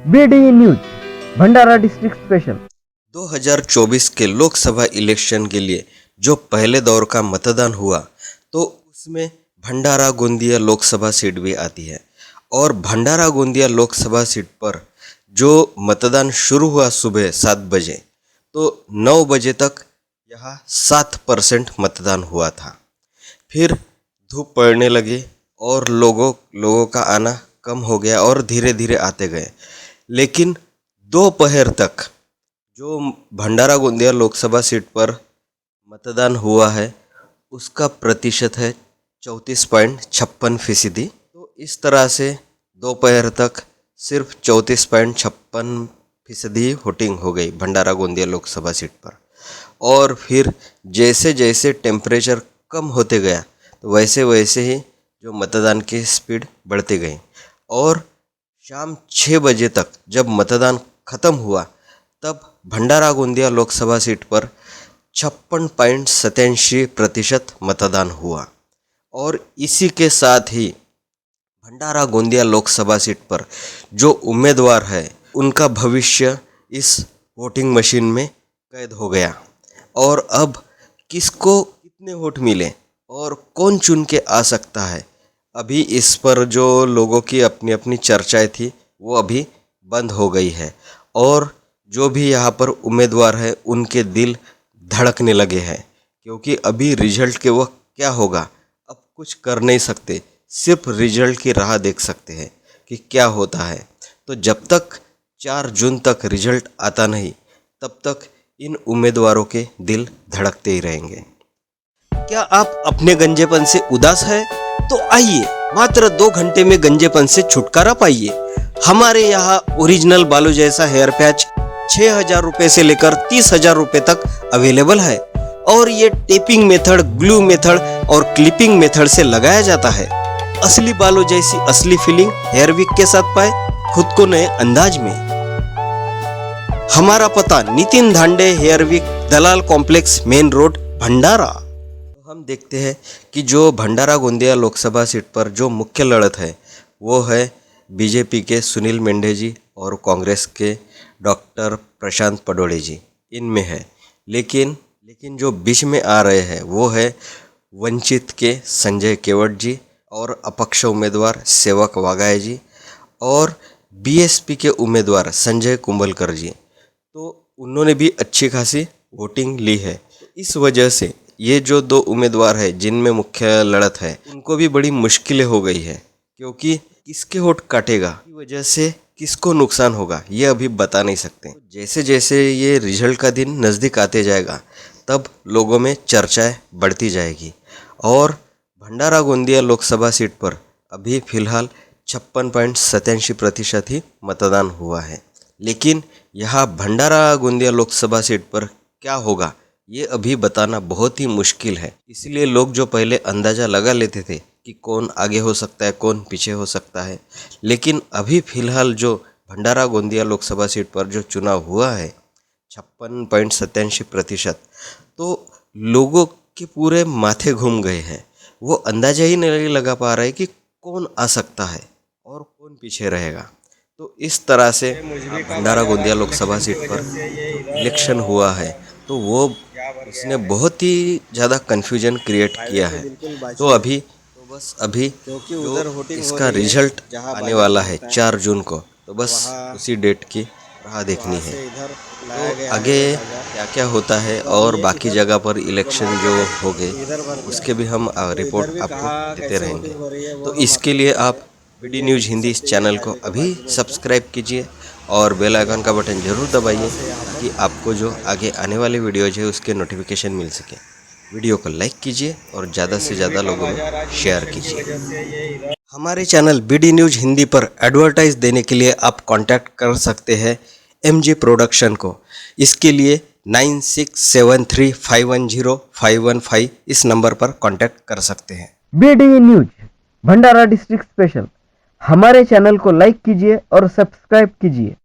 BD news भंडारा district special. 2024 के Lok Sabha election के लिए जो पहले दौर का मतदान हुआ तो उसमें भंडारा गोंदिया लोकसभा सीट भी आती है और भंडारा गोंदिया लोकसभा सीट पर जो मतदान शुरू हुआ सुबह 7 बजे तो 9 बजे तक यहाँ 7% मतदान हुआ था। फिर धूप पड़ने लगी और लोगों का आना कम हो गया और धीरे धीरे आते गए, लेकिन दोपहर तक जो भंडारा गोंदिया लोकसभा सीट पर मतदान हुआ है उसका प्रतिशत है 34.56%। तो इस तरह से दोपहर तक सिर्फ 34.56% वोटिंग हो गई भंडारा गोंदिया लोकसभा सीट पर। और फिर जैसे जैसे टेम्परेचर कम होते गया तो वैसे वैसे ही जो मतदान की स्पीड बढ़ती गई और शाम 6 बजे तक जब मतदान ख़त्म हुआ तब भंडारा गोंदिया लोकसभा सीट पर 56.87% मतदान हुआ। और इसी के साथ ही भंडारा गोंदिया लोकसभा सीट पर जो उम्मीदवार है उनका भविष्य इस वोटिंग मशीन में कैद हो गया और अब किसको कितने वोट मिले और कौन चुन के आ सकता है, अभी इस पर जो लोगों की अपनी अपनी चर्चाएं थी वो अभी बंद हो गई है। और जो भी यहाँ पर उम्मीदवार है उनके दिल धड़कने लगे हैं, क्योंकि अभी रिजल्ट के वक्त क्या होगा अब कुछ कर नहीं सकते, सिर्फ रिजल्ट की राह देख सकते हैं कि क्या होता है। तो जब तक 4 जून तक रिजल्ट आता नहीं तब तक इन उम्मीदवारों के दिल धड़कते ही रहेंगे। क्या आप अपने गंजेपन से उदास है तो आइए मात्र 2 घंटे में गंजेपन से छुटकारा पाइए। हमारे यहाँ ओरिजिनल बालों जैसा हेयर पैच 6,000 रुपये से लेकर 30,000 रुपये तक अवेलेबल है और ये टेपिंग मेथड, ग्लू मेथड और क्लिपिंग मेथड से लगाया जाता है। असली बालों जैसी असली फीलिंग हेयर विक के साथ पाए खुद को नए अंदाज में। हमारा पता नितिन धांडे हेयर विक, दलाल कॉम्प्लेक्स, मेन रोड, भंडारा। हम देखते हैं कि जो भंडारा गोंदिया लोकसभा सीट पर जो मुख्य लड़त है वो है बीजेपी के सुनील मेंढे जी और कांग्रेस के डॉक्टर प्रशांत पडोले जी, इनमें है। लेकिन जो बीच में आ रहे हैं वो है वंचित के संजय केवट जी और अपक्ष उम्मीदवार सेवक वागाए जी और बीएसपी के उम्मीदवार संजय कुंभलकर जी। तो उन्होंने भी अच्छी खासी वोटिंग ली है। इस वजह से ये जो 2 उम्मीदवार हैं जिनमें मुख्य लड़त है उनको भी बड़ी मुश्किलें हो गई है, क्योंकि किसके वोट काटेगा की वजह से किसको नुकसान होगा ये अभी बता नहीं सकते। जैसे जैसे ये रिजल्ट का दिन नज़दीक आते जाएगा तब लोगों में चर्चाएं बढ़ती जाएगी। और भंडारा गोंदिया लोकसभा सीट पर अभी फ़िलहाल 56.87% ही मतदान हुआ है। लेकिन यहाँ भंडारा गोंदिया लोकसभा सीट पर क्या होगा ये अभी बताना बहुत ही मुश्किल है। इसलिए लोग जो पहले अंदाज़ा लगा लेते थे कि कौन आगे हो सकता है, कौन पीछे हो सकता है, लेकिन अभी फ़िलहाल जो भंडारा गोंदिया लोकसभा सीट पर जो चुनाव हुआ है 56.87%, तो लोगों के पूरे माथे घूम गए हैं। वो अंदाज़ा ही नहीं लगा पा रहे कि कौन आ सकता है और कौन पीछे रहेगा। तो इस तरह से भंडारा गोंदिया लोकसभा सीट पर इलेक्शन हुआ है तो वो इसने बहुत ही ज़्यादा कन्फ्यूजन क्रिएट किया है। तो अभी जो इसका रिजल्ट आने वाला है 4 जून को, तो बस उसी डेट की राह देखनी है। तो आगे क्या क्या होता है और बाकी जगह पर इलेक्शन जो हो गए उसके भी हम रिपोर्ट आपको देते रहेंगे। तो इसके लिए आप BD न्यूज़ हिंदी इस चैनल को अभी सब्सक्राइब कीजिए और बेल आइकन का बटन ज़रूर दबाइए ताकि आपको जो आगे आने वाली वीडियोज है उसके नोटिफिकेशन मिल सके। वीडियो को लाइक कीजिए और ज़्यादा से ज़्यादा लोगों में शेयर कीजिए। हमारे चैनल BD न्यूज़ हिंदी पर एडवर्टाइज देने के लिए आप कांटेक्ट कर सकते हैं MG प्रोडक्शन को। इसके लिए 9673510515 इस नंबर पर कांटेक्ट कर सकते हैं। BD न्यूज भंडारा डिस्ट्रिक्ट स्पेशल। हमारे चैनल को लाइक कीजिए और सब्सक्राइब कीजिए।